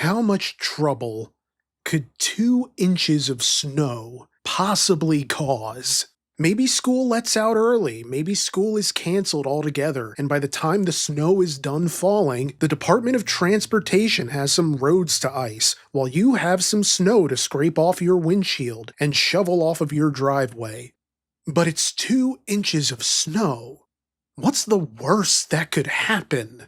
How much trouble could 2 inches of snow possibly cause? Maybe school lets out early, maybe school is canceled altogether, and by the time the snow is done falling, the Department of Transportation has some roads to ice, while you have some snow to scrape off your windshield and shovel off of your driveway. But it's 2 inches of snow. What's the worst that could happen?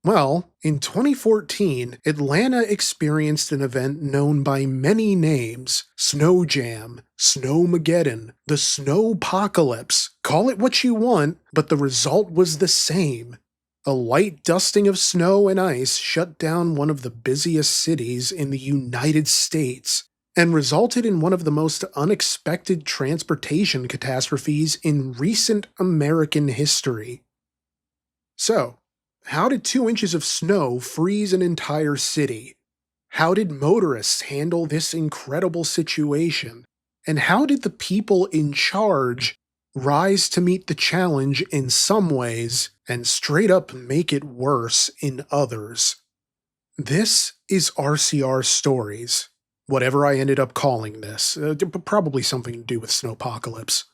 Well, in 2014, Atlanta experienced an event known by many names: Snow Jam, Snowmageddon, the Snowpocalypse. Call it what you want, but the result was the same. A light dusting of snow and ice shut down one of the busiest cities in the United States and resulted in one of the most unexpected transportation catastrophes in recent American history. So, how did 2 inches of snow freeze an entire city? How did motorists handle this incredible situation? And how did the people in charge rise to meet the challenge in some ways and straight up make it worse in others? This is RCR Stories, whatever I ended up calling this. Probably something to do with Snowpocalypse.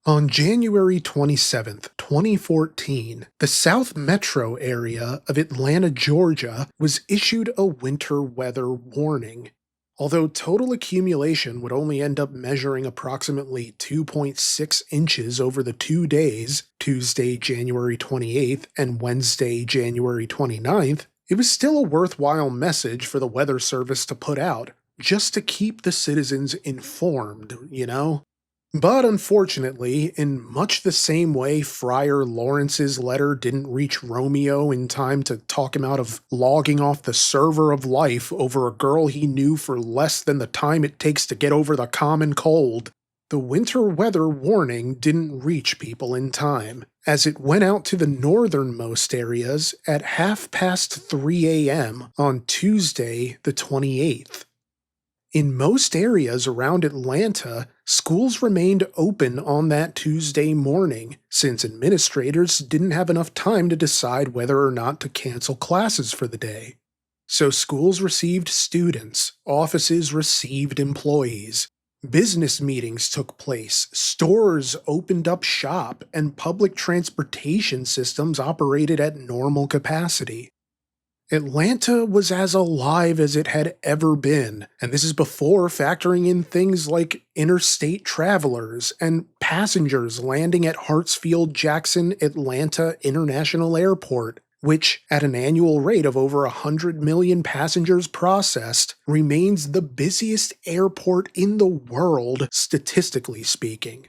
On January 27, 2014, the South Metro area of Atlanta, Georgia, was issued a winter weather warning. Although total accumulation would only end up measuring approximately 2.6 inches over the 2 days, Tuesday, January 28th and Wednesday, January 29th, it was still a worthwhile message for the Weather Service to put out, just to keep the citizens informed, you know? But unfortunately, in much the same way Friar Lawrence's letter didn't reach Romeo in time to talk him out of logging off the server of life over a girl he knew for less than the time it takes to get over the common cold, the winter weather warning didn't reach people in time, as it went out to the northernmost areas at 3:30 a.m. on Tuesday the 28th. In most areas around Atlanta, schools remained open on that Tuesday morning, since administrators didn't have enough time to decide whether or not to cancel classes for the day. So schools received students, offices received employees, business meetings took place, stores opened up shop, and public transportation systems operated at normal capacity. Atlanta was as alive as it had ever been, and this is before factoring in things like interstate travelers and passengers landing at Hartsfield-Jackson Atlanta International Airport, which, at an annual rate of over 100 million passengers processed, remains the busiest airport in the world, statistically speaking.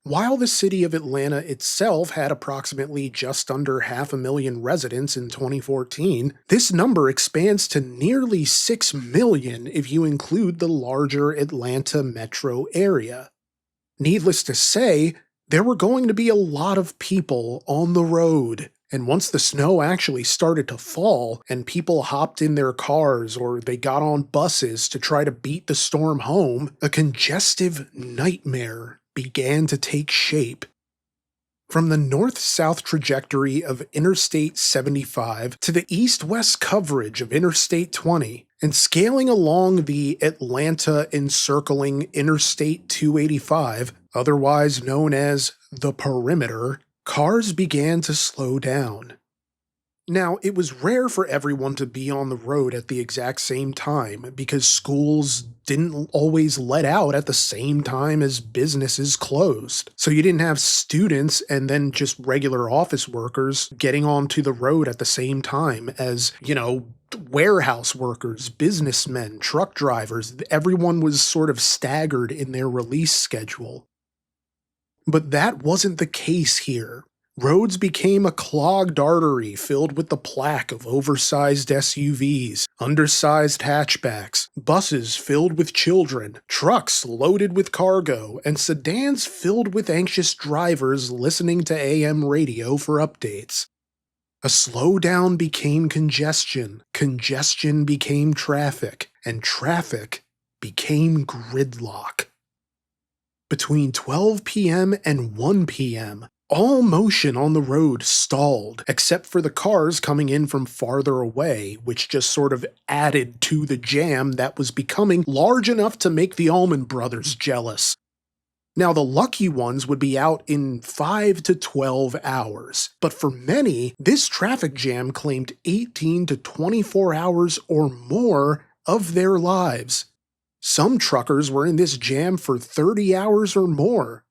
While the city of Atlanta itself had approximately just under 500,000 residents in 2014, this number expands to nearly 6 million if you include the larger Atlanta metro area. Needless to say, there were going to be a lot of people on the road, and once the snow actually started to fall and people hopped in their cars or they got on buses to try to beat the storm home, a congestive nightmare began to take shape. From the north-south trajectory of Interstate 75 to the east-west coverage of Interstate 20, and scaling along the Atlanta encircling Interstate 285, otherwise known as the Perimeter, cars began to slow down. Now, it was rare for everyone to be on the road at the exact same time because schools didn't always let out at the same time as businesses closed. So you didn't have students and then just regular office workers getting onto the road at the same time as, warehouse workers, businessmen, truck drivers. Everyone was sort of staggered in their release schedule. But that wasn't the case here. Roads became a clogged artery filled with the plaque of oversized SUVs, undersized hatchbacks, buses filled with children, trucks loaded with cargo, and sedans filled with anxious drivers listening to AM radio for updates. A slowdown became congestion, congestion became traffic, and traffic became gridlock. Between 12 p.m. and 1 p.m., All motion on the road stalled, except for the cars coming in from farther away, which just sort of added to the jam that was becoming large enough to make the Allman Brothers jealous. Now, the lucky ones would be out in 5 to 12 hours, but for many, this traffic jam claimed 18 to 24 hours or more of their lives. Some truckers were in this jam for 30 hours or more.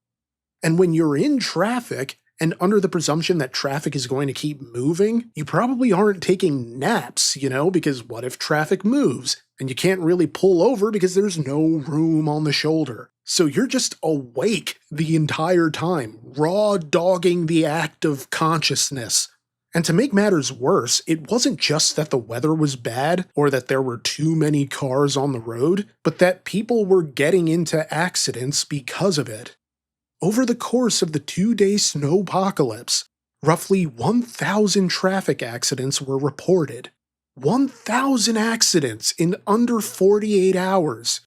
And when you're in traffic, and under the presumption that traffic is going to keep moving, you probably aren't taking naps, because what if traffic moves? And you can't really pull over because there's no room on the shoulder. So you're just awake the entire time, raw dogging the act of consciousness. And to make matters worse, it wasn't just that the weather was bad or that there were too many cars on the road, but that people were getting into accidents because of it. Over the course of the 2-day snowpocalypse, roughly 1,000 traffic accidents were reported. 1,000 accidents in under 48 hours.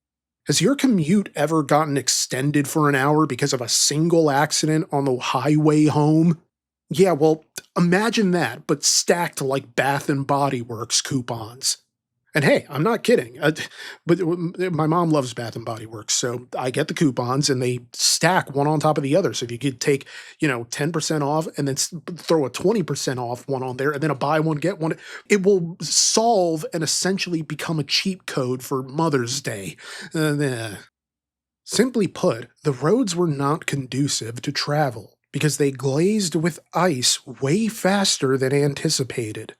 Has your commute ever gotten extended for an hour because of a single accident on the highway home? Yeah, well, imagine that, but stacked like Bath and Body Works coupons. And hey, I'm not kidding, but my mom loves Bath and Body Works, so I get the coupons and they stack one on top of the other. So if you could take, 10% off and then throw a 20% off one on there and then a buy one, get one, it will solve and essentially become a cheat code for Mother's Day. Simply put, the roads were not conducive to travel because they glazed with ice way faster than anticipated.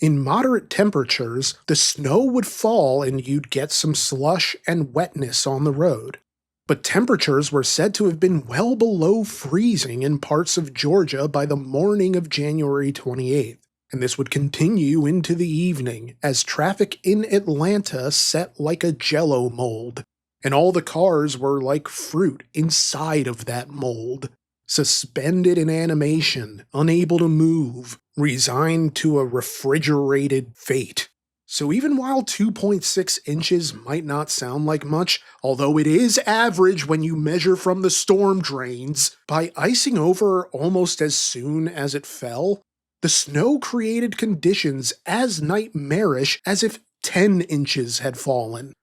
In moderate temperatures, the snow would fall and you'd get some slush and wetness on the road. But temperatures were said to have been well below freezing in parts of Georgia by the morning of January 28th, and this would continue into the evening as traffic in Atlanta set like a jello mold, and all the cars were like fruit inside of that mold, suspended in animation, unable to move, resigned to a refrigerated fate. So even while 2.6 inches might not sound like much, although it is average when you measure from the storm drains, by icing over almost as soon as it fell, the snow created conditions as nightmarish as if 10 inches had fallen.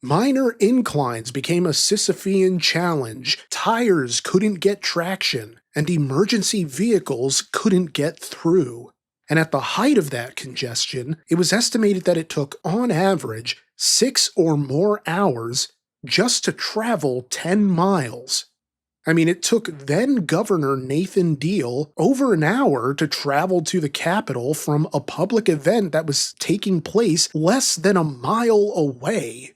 Minor inclines became a Sisyphean challenge, tires couldn't get traction, and emergency vehicles couldn't get through. And at the height of that congestion, it was estimated that it took, on average, 6 or more hours just to travel 10 miles. I mean, it took then Governor Nathan Deal over an hour to travel to the Capitol from a public event that was taking place less than a mile away.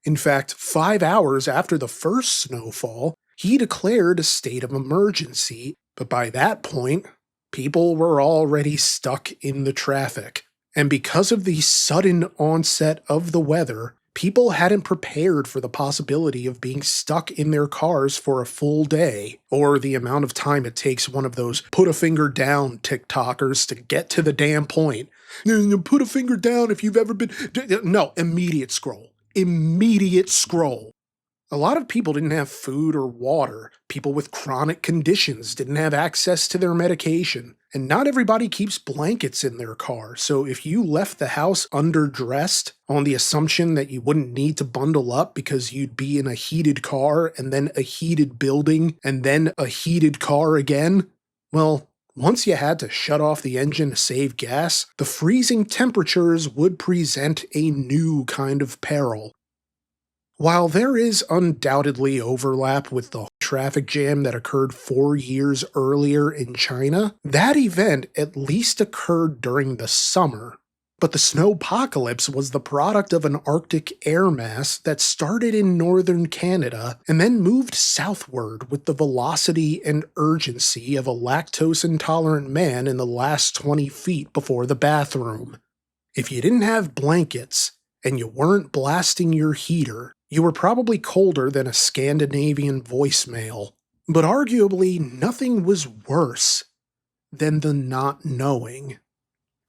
In fact, 5 hours after the first snowfall, he declared a state of emergency, but by that point, people were already stuck in the traffic. And because of the sudden onset of the weather, people hadn't prepared for the possibility of being stuck in their cars for a full day, or the amount of time it takes one of those put a finger down TikTokers to get to the damn point. Put a finger down if you've ever been... No, immediate scroll. Immediate scroll. A lot of people didn't have food or water. People with chronic conditions didn't have access to their medication. And not everybody keeps blankets in their car, so if you left the house underdressed on the assumption that you wouldn't need to bundle up because you'd be in a heated car and then a heated building and then a heated car again, well, once you had to shut off the engine to save gas, the freezing temperatures would present a new kind of peril. While there is undoubtedly overlap with the traffic jam that occurred 4 years earlier in China, that event at least occurred during the summer. But the snowpocalypse was the product of an Arctic air mass that started in northern Canada and then moved southward with the velocity and urgency of a lactose-intolerant man in the last 20 feet before the bathroom. If you didn't have blankets and you weren't blasting your heater, you were probably colder than a Scandinavian voicemail. But arguably, nothing was worse than the not knowing.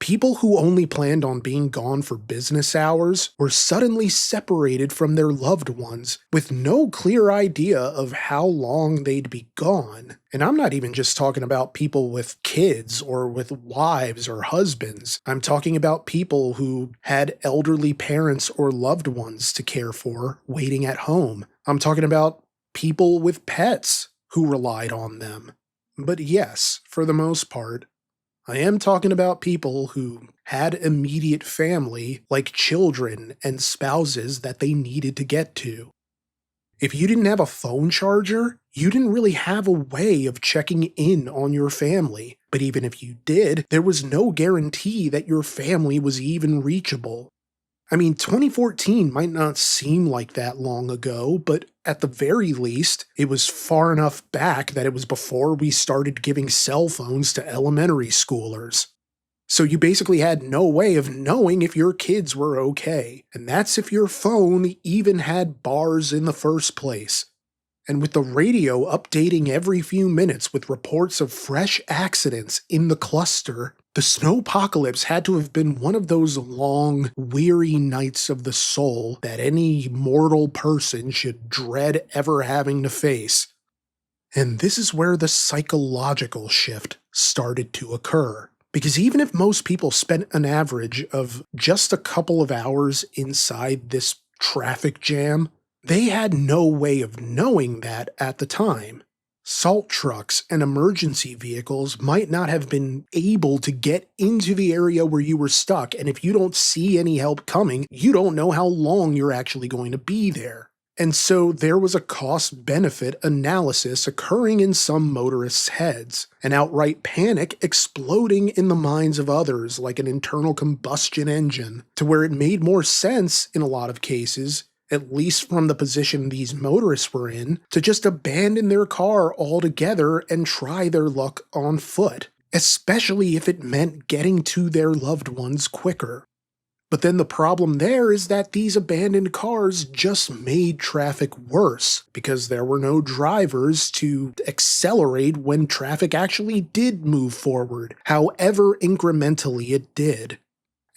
People who only planned on being gone for business hours were suddenly separated from their loved ones with no clear idea of how long they'd be gone. And I'm not even just talking about people with kids or with wives or husbands. I'm talking about people who had elderly parents or loved ones to care for waiting at home. I'm talking about people with pets who relied on them. But yes, for the most part, I am talking about people who had immediate family, like children and spouses that they needed to get to. If you didn't have a phone charger, you didn't really have a way of checking in on your family. But even if you did, there was no guarantee that your family was even reachable. I mean, 2014 might not seem like that long ago, but at the very least, it was far enough back that it was before we started giving cell phones to elementary schoolers. So you basically had no way of knowing if your kids were okay, and that's if your phone even had bars in the first place. And with the radio updating every few minutes with reports of fresh accidents in the cluster, the snowpocalypse had to have been one of those long, weary nights of the soul that any mortal person should dread ever having to face. And this is where the psychological shift started to occur. Because even if most people spent an average of just a couple of hours inside this traffic jam, they had no way of knowing that at the time. Salt trucks and emergency vehicles might not have been able to get into the area where you were stuck, and if you don't see any help coming, you don't know how long you're actually going to be there. And so there was a cost-benefit analysis occurring in some motorists' heads, an outright panic exploding in the minds of others like an internal combustion engine, to where it made more sense, in a lot of cases, at least from the position these motorists were in, to just abandon their car altogether and try their luck on foot, especially if it meant getting to their loved ones quicker. But then the problem there is that these abandoned cars just made traffic worse, because there were no drivers to accelerate when traffic actually did move forward, however incrementally it did.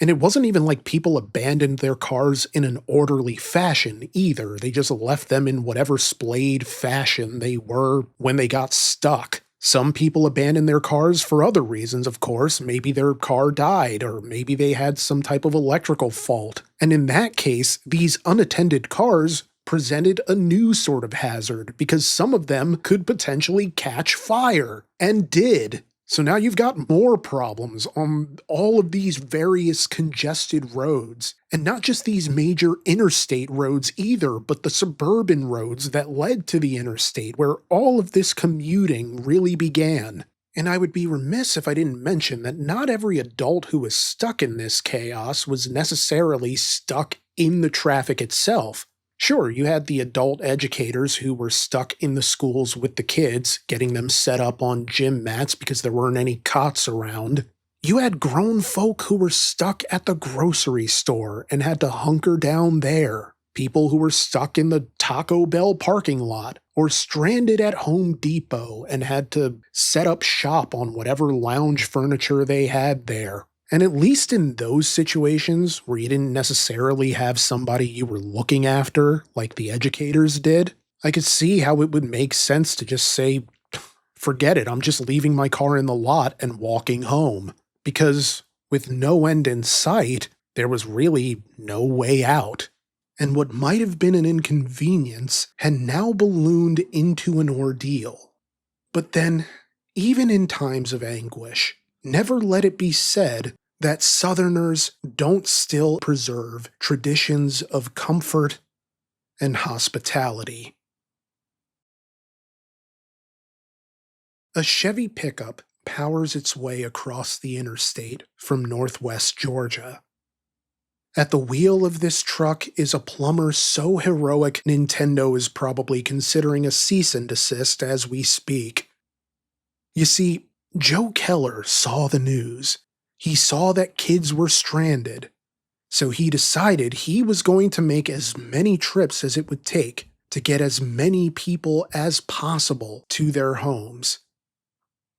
And it wasn't even like people abandoned their cars in an orderly fashion either. They just left them in whatever splayed fashion they were when they got stuck. Some people abandoned their cars for other reasons, of course. Maybe their car died, or maybe they had some type of electrical fault. And in that case, these unattended cars presented a new sort of hazard, because some of them could potentially catch fire, and did. So now you've got more problems on all of these various congested roads. And not just these major interstate roads either, but the suburban roads that led to the interstate, where all of this commuting really began. And I would be remiss if I didn't mention that not every adult who was stuck in this chaos was necessarily stuck in the traffic itself. Sure, you had the adult educators who were stuck in the schools with the kids, getting them set up on gym mats because there weren't any cots around. You had grown folk who were stuck at the grocery store and had to hunker down there. People who were stuck in the Taco Bell parking lot, or stranded at Home Depot and had to set up shop on whatever lounge furniture they had there. And at least in those situations where you didn't necessarily have somebody you were looking after, like the educators did, I could see how it would make sense to just say, forget it, I'm just leaving my car in the lot and walking home. Because with no end in sight, there was really no way out. And what might have been an inconvenience had now ballooned into an ordeal. But then, even in times of anguish, never let it be said that Southerners don't still preserve traditions of comfort and hospitality. A Chevy pickup powers its way across the interstate from northwest Georgia. At the wheel of this truck is a plumber so heroic Nintendo is probably considering a cease and desist as we speak. You see, Joe Keller saw the news. He saw that kids were stranded. So he decided he was going to make as many trips as it would take to get as many people as possible to their homes.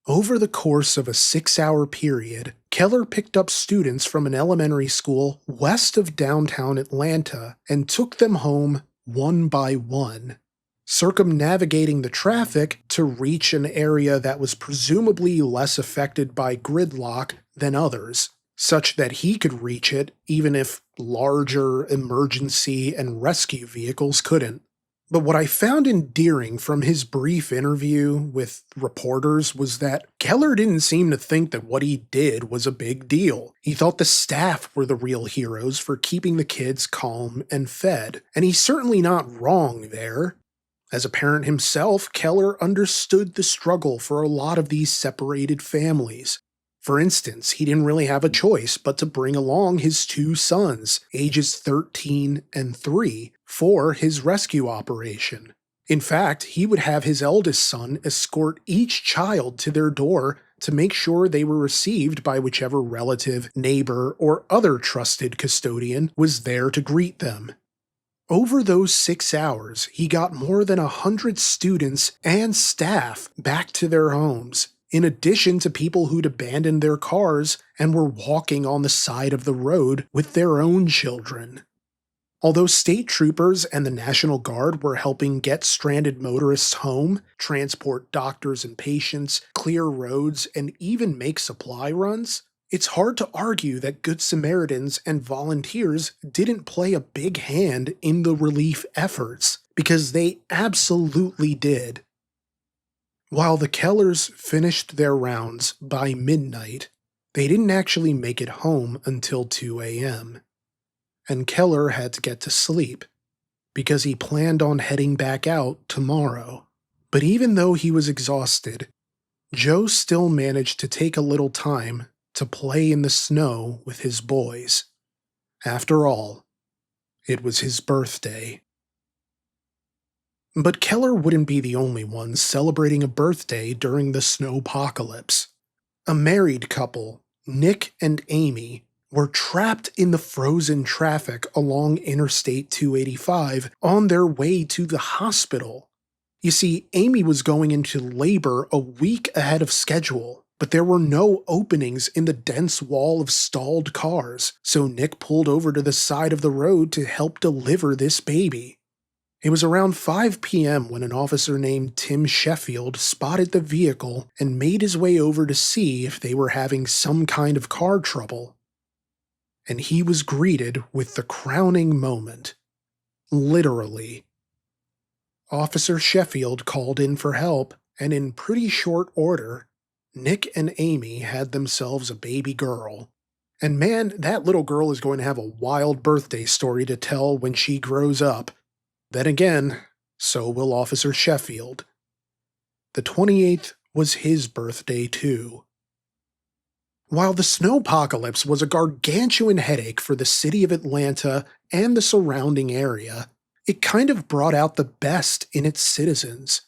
Over the course of a 6-hour period, Keller picked up students from an elementary school west of downtown Atlanta and took them home one by one, circumnavigating the traffic to reach an area that was presumably less affected by gridlock than others, such that he could reach it even if larger emergency and rescue vehicles couldn't. But what I found endearing from his brief interview with reporters was that Keller didn't seem to think that what he did was a big deal. He thought the staff were the real heroes for keeping the kids calm and fed, and he's certainly not wrong there. As a parent himself, Keller understood the struggle for a lot of these separated families. For instance, he didn't really have a choice but to bring along his two sons, ages 13 and 3, for his rescue operation. In fact, he would have his eldest son escort each child to their door to make sure they were received by whichever relative, neighbor, or other trusted custodian was there to greet them. Over those 6 hours, he got more than 100 students and staff back to their homes, in addition to people who'd abandoned their cars and were walking on the side of the road with their own children. Although state troopers and the National Guard were helping get stranded motorists home, transport doctors and patients, clear roads, and even make supply runs, it's hard to argue that Good Samaritans and volunteers didn't play a big hand in the relief efforts, because they absolutely did. While the Kellers finished their rounds by midnight, they didn't actually make it home until 2 a.m., and Keller had to get to sleep, because he planned on heading back out tomorrow. But even though he was exhausted, Joe still managed to take a little time to play in the snow with his boys. After all, it was his birthday. But Keller wouldn't be the only one celebrating a birthday during the snowpocalypse. A married couple, Nick and Amy, were trapped in the frozen traffic along Interstate 285 on their way to the hospital. You see, Amy was going into labor a week ahead of schedule, but there were no openings in the dense wall of stalled cars, so Nick pulled over to the side of the road to help deliver this baby. It was around 5 p.m. when an officer named Tim Sheffield spotted the vehicle and made his way over to see if they were having some kind of car trouble. And he was greeted with the crowning moment. Literally. Officer Sheffield called in for help, and in pretty short order, Nick and Amy had themselves a baby girl. And man, that little girl is going to have a wild birthday story to tell when she grows up. Then again, so will Officer Sheffield. The 28th was his birthday too. While the snowpocalypse was a gargantuan headache for the city of Atlanta and the surrounding area, it kind of brought out the best in its citizens.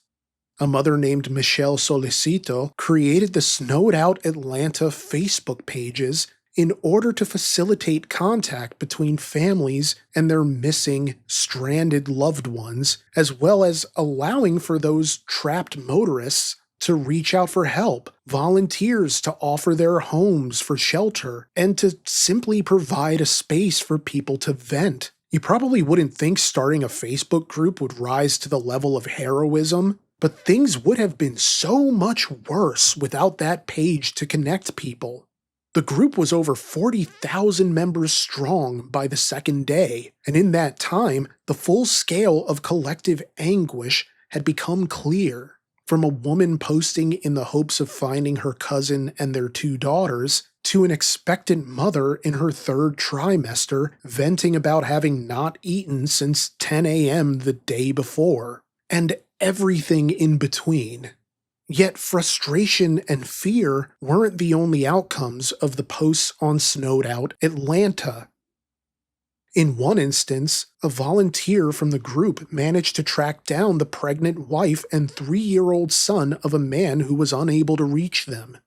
A mother named Michelle Solicito created the Snowed Out Atlanta Facebook pages in order to facilitate contact between families and their missing, stranded loved ones, as well as allowing for those trapped motorists to reach out for help, volunteers to offer their homes for shelter, and to simply provide a space for people to vent. You probably wouldn't think starting a Facebook group would rise to the level of heroism, but things would have been so much worse without that page to connect people. The group was over 40,000 members strong by the second day, and in that time, the full scale of collective anguish had become clear. From a woman posting in the hopes of finding her cousin and their 2 daughters, to an expectant mother in her 3rd trimester venting about having not eaten since 10 a.m. the day before, and everything in between. Yet frustration and fear weren't the only outcomes of the posts on Snowed Out Atlanta. In one instance, a volunteer from the group managed to track down the pregnant wife and 3-year-old son of a man who was unable to reach them.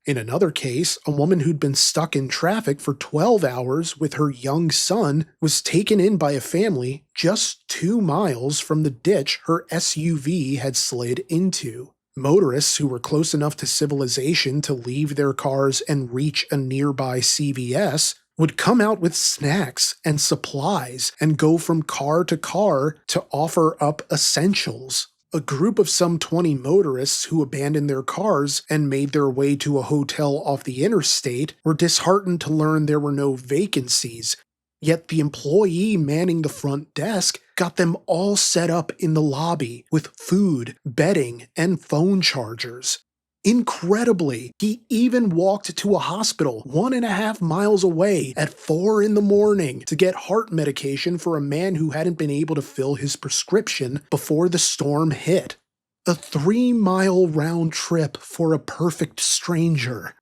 In another case, a woman who'd been stuck in traffic for 12 hours with her young son was taken in by a family just 2 miles from the ditch her SUV had slid into. Motorists who were close enough to civilization to leave their cars and reach a nearby CVS would come out with snacks and supplies and go from car to offer up essentials. A group of some 20 motorists who abandoned their cars and made their way to a hotel off the interstate were disheartened to learn there were no vacancies, yet the employee manning the front desk got them all set up in the lobby with food, bedding, and phone chargers. Incredibly, he even walked to a hospital 1.5 miles away at 4 in the morning to get heart medication for a man who hadn't been able to fill his prescription before the storm hit. A 3-mile round trip for a perfect stranger.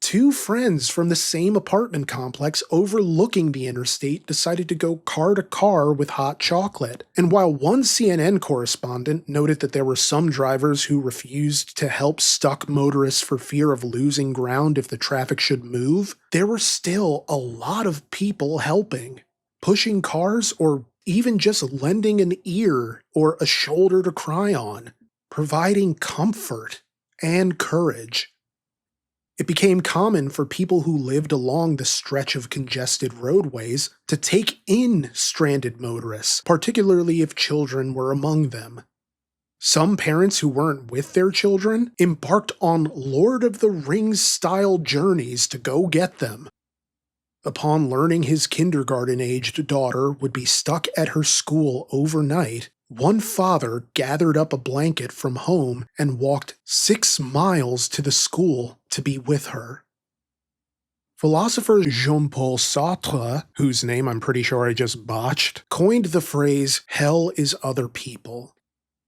2 friends from the same apartment complex overlooking the interstate decided to go car to car with hot chocolate. And while one CNN correspondent noted that there were some drivers who refused to help stuck motorists for fear of losing ground if the traffic should move, there were still a lot of people helping, pushing cars or even just lending an ear or a shoulder to cry on, providing comfort and courage. It became common for people who lived along the stretch of congested roadways to take in stranded motorists, particularly if children were among them. Some parents who weren't with their children embarked on Lord of the Rings-style journeys to go get them. Upon learning his kindergarten-aged daughter would be stuck at her school overnight, one father gathered up a blanket from home and walked 6 miles to the school to be with her. Philosopher Jean-Paul Sartre, whose name I'm pretty sure I just botched, coined the phrase, "Hell is other people."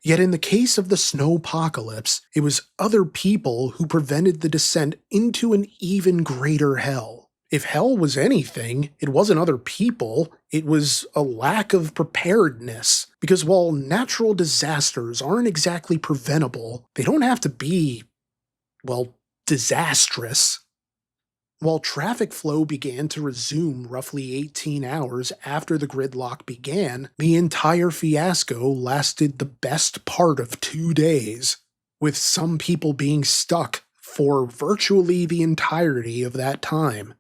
Yet in the case of the snowpocalypse, it was other people who prevented the descent into an even greater hell. If hell was anything, it wasn't other people, it was a lack of preparedness. Because while natural disasters aren't exactly preventable, they don't have to be, well, disastrous. While traffic flow began to resume roughly 18 hours after the gridlock began, the entire fiasco lasted the best part of 2 days, with some people being stuck for virtually the entirety of that time.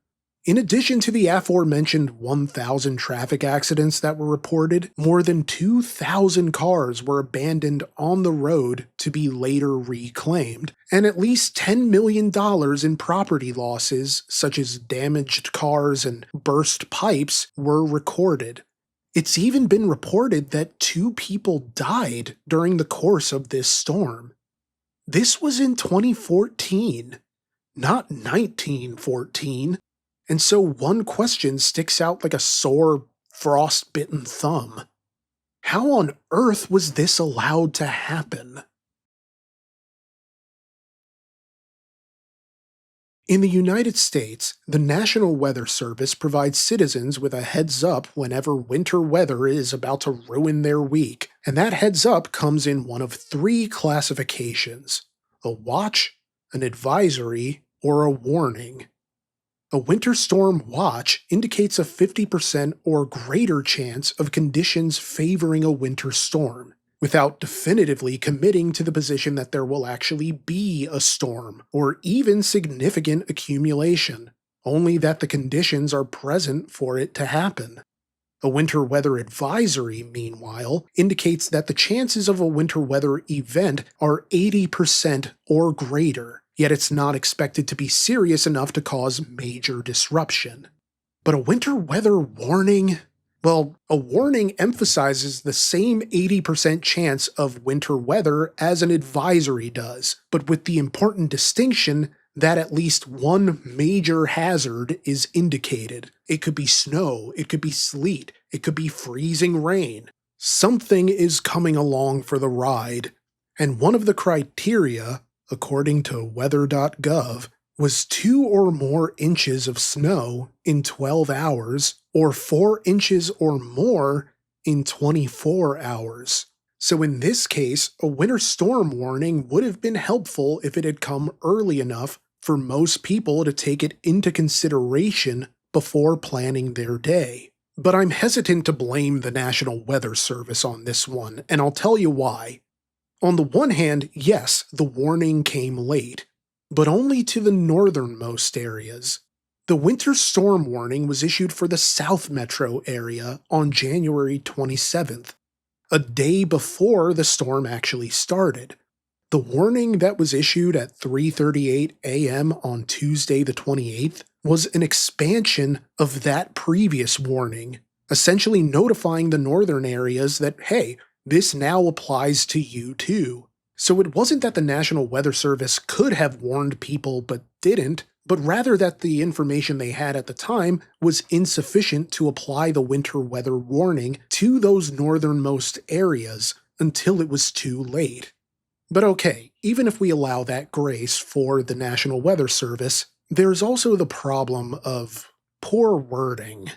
In addition to the aforementioned 1,000 traffic accidents that were reported, more than 2,000 cars were abandoned on the road to be later reclaimed, and at least $10 million in property losses, such as damaged cars and burst pipes, were recorded. It's even been reported that 2 people died during the course of this storm. This was in 2014, not 1914. And so one question sticks out like a sore, frost-bitten thumb. How on earth was this allowed to happen? In the United States, the National Weather Service provides citizens with a heads-up whenever winter weather is about to ruin their week, and that heads-up comes in one of 3 classifications: a watch, an advisory, or a warning. A winter storm watch indicates a 50% or greater chance of conditions favoring a winter storm, without definitively committing to the position that there will actually be a storm, or even significant accumulation, only that the conditions are present for it to happen. A winter weather advisory, meanwhile, indicates that the chances of a winter weather event are 80% or greater, yet it's not expected to be serious enough to cause major disruption. But a winter weather warning? Well, a warning emphasizes the same 80% chance of winter weather as an advisory does, but with the important distinction that at least one major hazard is indicated. It could be snow, it could be sleet, it could be freezing rain. Something is coming along for the ride, and one of the criteria, according to weather.gov, was 2 or more inches of snow in 12 hours, or 4 inches or more in 24 hours. So in this case, a winter storm warning would have been helpful if it had come early enough for most people to take it into consideration before planning their day. But I'm hesitant to blame the National Weather Service on this one, and I'll tell you why. On the one hand, yes, the warning came late, but only to the northernmost areas. The winter storm warning was issued for the South Metro area on January 27th, a day before the storm actually started. The warning that was issued at 3:38 a.m. on Tuesday the 28th was an expansion of that previous warning, essentially notifying the northern areas that, hey, this now applies to you too. So it wasn't that the National Weather Service could have warned people but didn't, but rather that the information they had at the time was insufficient to apply the winter weather warning to those northernmost areas until it was too late. But okay, even if we allow that grace for the National Weather Service, there's also the problem of poor wording.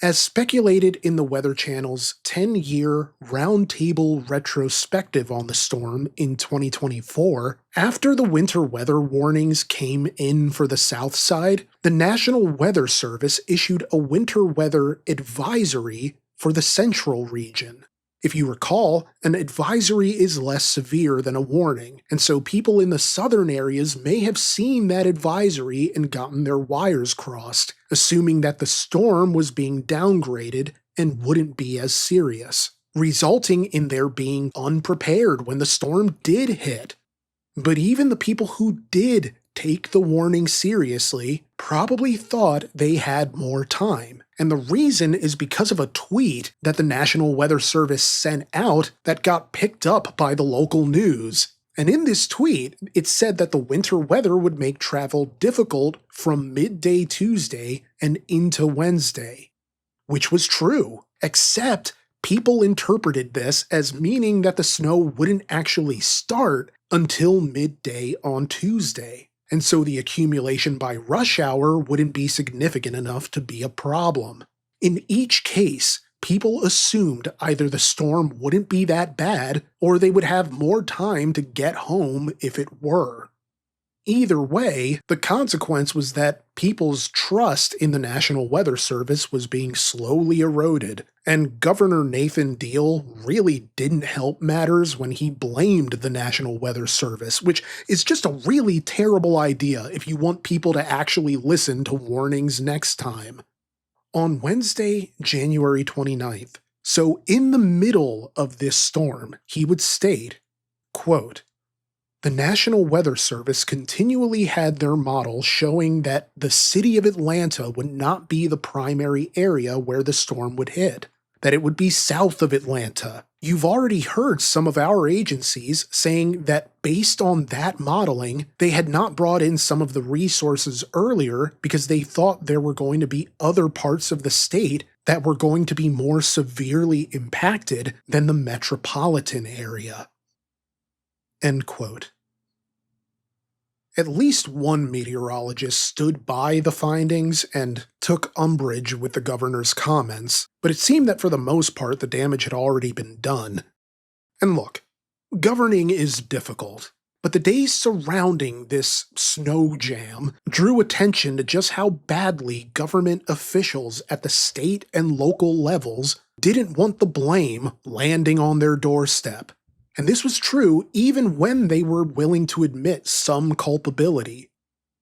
As speculated in the Weather Channel's 10-year roundtable retrospective on the storm in 2024, after the winter weather warnings came in for the south side, the National Weather Service issued a winter weather advisory for the central region. If you recall, an advisory is less severe than a warning, and so people in the southern areas may have seen that advisory and gotten their wires crossed, assuming that the storm was being downgraded and wouldn't be as serious, resulting in their being unprepared when the storm did hit. But even the people who did take the warning seriously probably thought they had more time. And the reason is because of a tweet that the National Weather Service sent out that got picked up by the local news. And in this tweet, it said that the winter weather would make travel difficult from midday Tuesday and into Wednesday. Which was true, except people interpreted this as meaning that the snow wouldn't actually start until midday on Tuesday. And so the accumulation by rush hour wouldn't be significant enough to be a problem. In each case, people assumed either the storm wouldn't be that bad, or they would have more time to get home if it were. Either way, the consequence was that people's trust in the National Weather Service was being slowly eroded, and Governor Nathan Deal really didn't help matters when he blamed the National Weather Service, which is just a really terrible idea if you want people to actually listen to warnings next time. On Wednesday, January 29th, so in the middle of this storm, he would state, quote, "The National Weather Service continually had their model showing that the city of Atlanta would not be the primary area where the storm would hit, that it would be south of Atlanta. You've already heard some of our agencies saying that based on that modeling, they had not brought in some of the resources earlier because they thought there were going to be other parts of the state that were going to be more severely impacted than the metropolitan area." End quote. At least one meteorologist stood by the findings and took umbrage with the governor's comments, but it seemed that for the most part the damage had already been done. And look, governing is difficult, but the days surrounding this snow jam drew attention to just how badly government officials at the state and local levels didn't want the blame landing on their doorstep. And this was true even when they were willing to admit some culpability.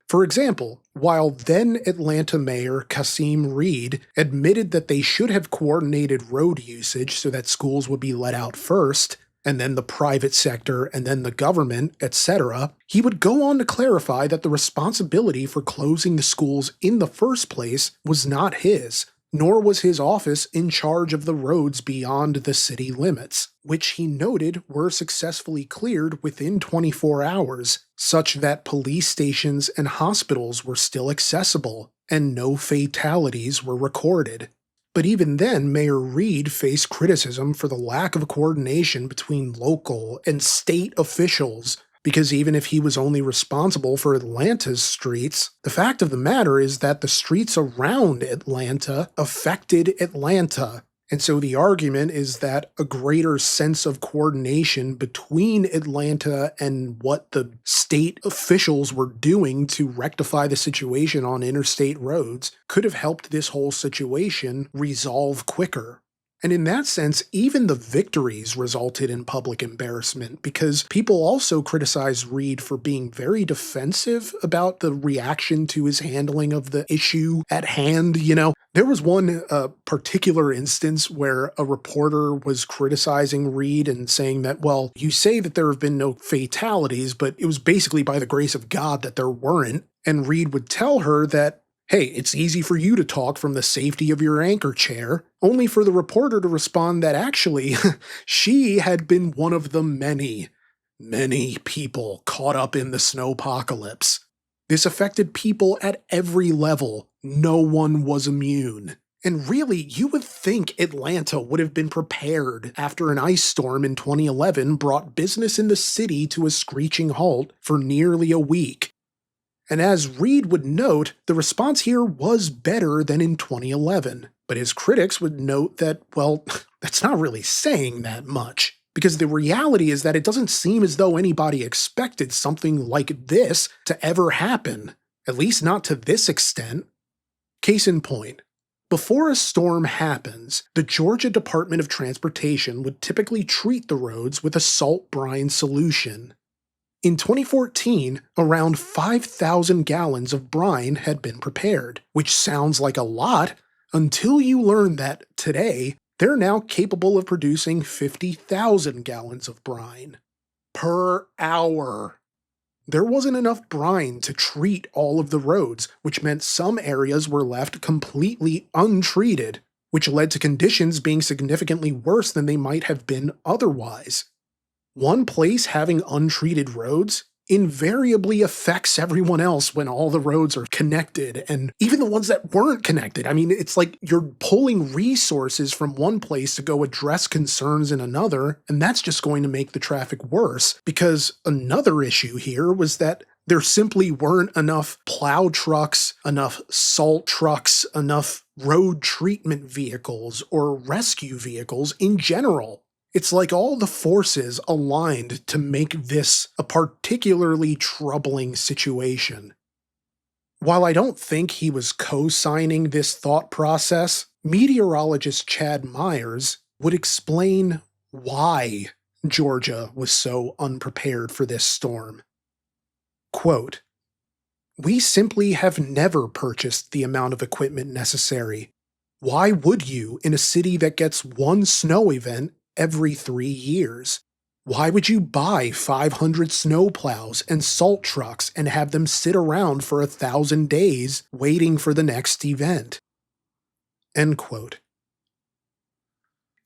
For example, while then Atlanta Mayor Kasim Reed admitted that they should have coordinated road usage so that schools would be let out first, and then the private sector, and then the government, etc., he would go on to clarify that the responsibility for closing the schools in the first place was not his, nor was his office in charge of the roads beyond the city limits, which he noted were successfully cleared within 24 hours, such that police stations and hospitals were still accessible, and no fatalities were recorded. But even then, Mayor Reed faced criticism for the lack of coordination between local and state officials, because even if he was only responsible for Atlanta's streets, the fact of the matter is that the streets around Atlanta affected Atlanta. And so the argument is that a greater sense of coordination between Atlanta and what the state officials were doing to rectify the situation on interstate roads could have helped this whole situation resolve quicker. And in that sense, even the victories resulted in public embarrassment because people also criticized Reed for being very defensive about the reaction to his handling of the issue at hand. There was one particular instance where a reporter was criticizing Reed and saying that, well, you say that there have been no fatalities, but it was basically by the grace of God that there weren't. And Reed would tell her that, hey, it's easy for you to talk from the safety of your anchor chair, only for the reporter to respond that actually, she had been one of the many, many people caught up in the snowpocalypse. This affected people at every level. No one was immune. And really, you would think Atlanta would have been prepared after an ice storm in 2011 brought business in the city to a screeching halt for nearly a week. And as Reed would note, the response here was better than in 2011. But his critics would note that, well, that's not really saying that much. Because the reality is that it doesn't seem as though anybody expected something like this to ever happen. At least not to this extent. Case in point. Before a storm happens, the Georgia Department of Transportation would typically treat the roads with a salt brine solution. In 2014, around 5,000 gallons of brine had been prepared, which sounds like a lot until you learn that today, they're now capable of producing 50,000 gallons of brine per hour. There wasn't enough brine to treat all of the roads, which meant some areas were left completely untreated, which led to conditions being significantly worse than they might have been otherwise. One place having untreated roads invariably affects everyone else when all the roads are connected, and even the ones that weren't connected. I mean, it's like you're pulling resources from one place to go address concerns in another, and that's just going to make the traffic worse, because another issue here was that there simply weren't enough plow trucks, enough salt trucks, enough road treatment vehicles, or rescue vehicles in general. It's like all the forces aligned to make this a particularly troubling situation. While I don't think he was co-signing this thought process, meteorologist Chad Myers would explain why Georgia was so unprepared for this storm. Quote, "We simply have never purchased the amount of equipment necessary. Why would you in a city that gets one snow event every 3 years? Why would you buy 500 snowplows and salt trucks and have them sit around for 1,000 days waiting for the next event?" End quote.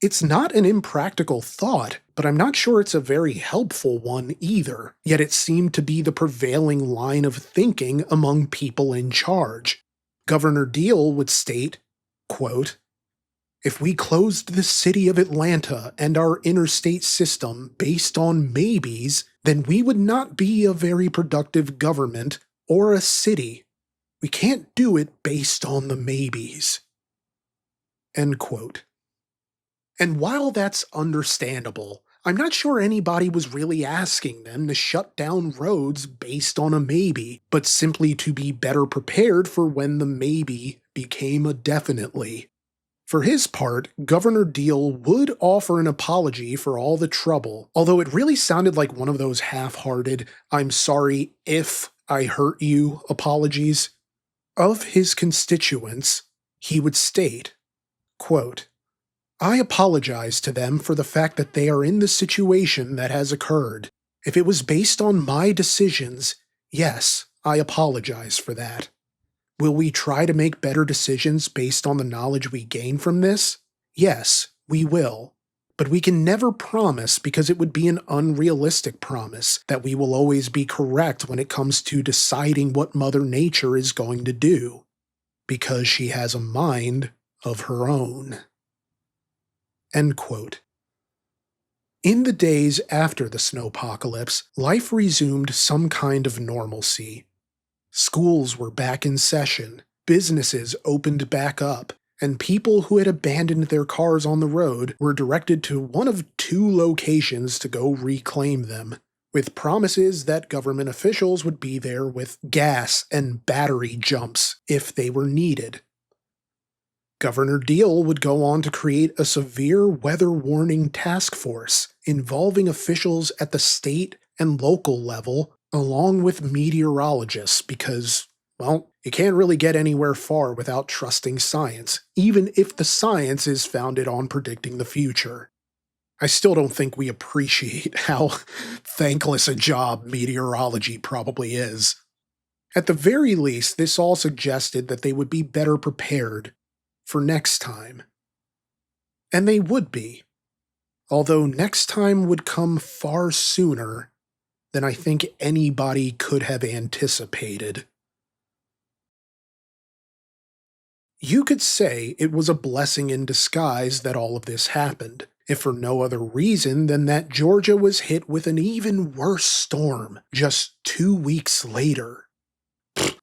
It's not an impractical thought, but I'm not sure it's a very helpful one either, yet it seemed to be the prevailing line of thinking among people in charge. Governor Deal would state, quote, "If we closed the city of Atlanta and our interstate system based on maybes, then we would not be a very productive government or a city. We can't do it based on the maybes." End quote. And while that's understandable, I'm not sure anybody was really asking them to shut down roads based on a maybe, but simply to be better prepared for when the maybe became a definitely. For his part, Governor Deal would offer an apology for all the trouble, although it really sounded like one of those half-hearted, "I'm sorry if I hurt you" apologies. Of his constituents, he would state, quote, "I apologize to them for the fact that they are in the situation that has occurred. If it was based on my decisions, yes, I apologize for that. Will we try to make better decisions based on the knowledge we gain from this? Yes, we will. But we can never promise, because it would be an unrealistic promise, that we will always be correct when it comes to deciding what Mother Nature is going to do, because she has a mind of her own." End quote. In the days after the snowpocalypse, life resumed some kind of normalcy. Schools were back in session, businesses opened back up, and people who had abandoned their cars on the road were directed to one of 2 locations to go reclaim them, with promises that government officials would be there with gas and battery jumps if they were needed. Governor Deal would go on to create a severe weather warning task force involving officials at the state and local level, along with meteorologists, because, well, you can't really get anywhere far without trusting science, even if the science is founded on predicting the future. I still don't think we appreciate how thankless a job meteorology probably is. At the very least, this all suggested that they would be better prepared for next time. And they would be, although next time would come far sooner than I think anybody could have anticipated. You could say it was a blessing in disguise that all of this happened, if for no other reason than that Georgia was hit with an even worse storm just 2 weeks later.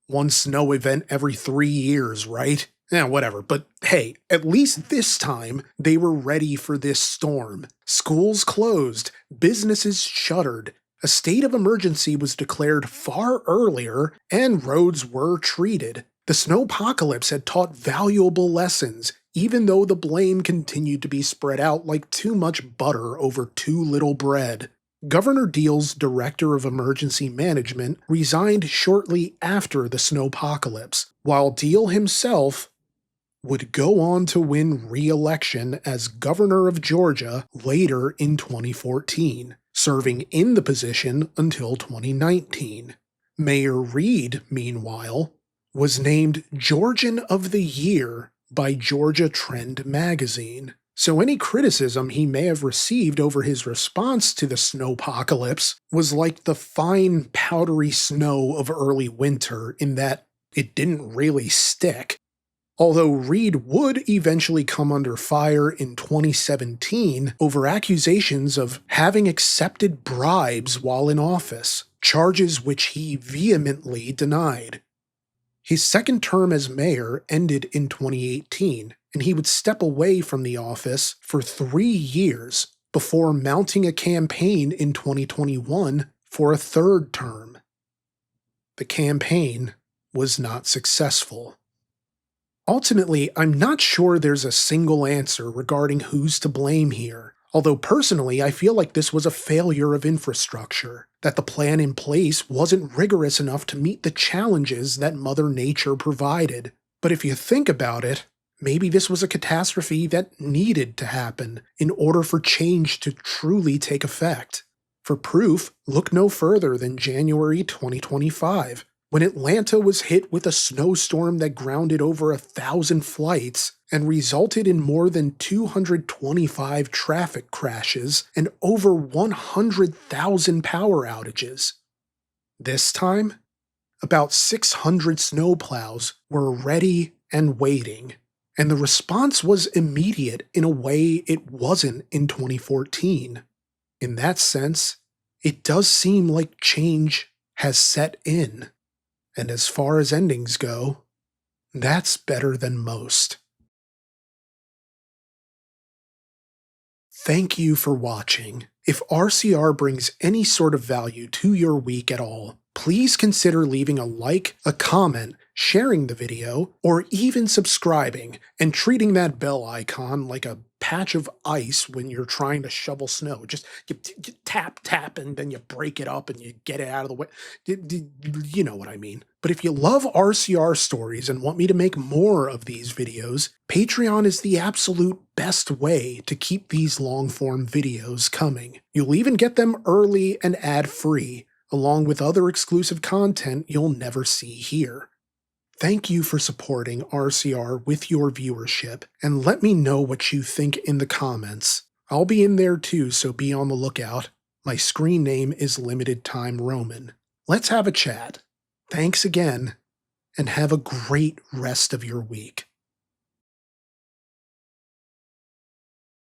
One snow event every 3 years, right? Whatever, but hey, at least this time they were ready for this storm. Schools closed, businesses shuttered, a state of emergency was declared far earlier, and roads were treated. The snowpocalypse had taught valuable lessons, even though the blame continued to be spread out like too much butter over too little bread. Governor Deal's Director of Emergency Management resigned shortly after the snowpocalypse, while Deal himself would go on to win re-election as governor of Georgia later in 2014, serving in the position until 2019. Mayor Reed, meanwhile, was named Georgian of the Year by Georgia Trend magazine. So any criticism he may have received over his response to the snowpocalypse was like the fine, powdery snow of early winter in that it didn't really stick. Although Reed would eventually come under fire in 2017 over accusations of having accepted bribes while in office, charges which he vehemently denied. His second term as mayor ended in 2018, and he would step away from the office for 3 years before mounting a campaign in 2021 for a third term. The campaign was not successful. Ultimately, I'm not sure there's a single answer regarding who's to blame here, although personally I feel like this was a failure of infrastructure, that the plan in place wasn't rigorous enough to meet the challenges that Mother Nature provided. But if you think about it, maybe this was a catastrophe that needed to happen in order for change to truly take effect. For proof, look no further than January 2025. When Atlanta was hit with a snowstorm that grounded over 1,000 flights and resulted in more than 225 traffic crashes and over 100,000 power outages. This time, about 600 snowplows were ready and waiting, and the response was immediate in a way it wasn't in 2014. In that sense, it does seem like change has set in. And as far as endings go, that's better than most. Thank you for watching. If RCR brings any sort of value to your week at all, please consider leaving a like, a comment, sharing the video, or even subscribing and treating that bell icon like a patch of ice when you're trying to shovel snow. Just you tap, tap, and then you break it up and you get it out of the way. You know what I mean. But if you love RCR stories and want me to make more of these videos, Patreon is the absolute best way to keep these long-form videos coming. You'll even get them early and ad-free, along with other exclusive content you'll never see here. Thank you for supporting RCR with your viewership, and let me know what you think in the comments. I'll be in there too, so be on the lookout. My screen name is Limited Time Roman. Let's have a chat. Thanks again, and have a great rest of your week.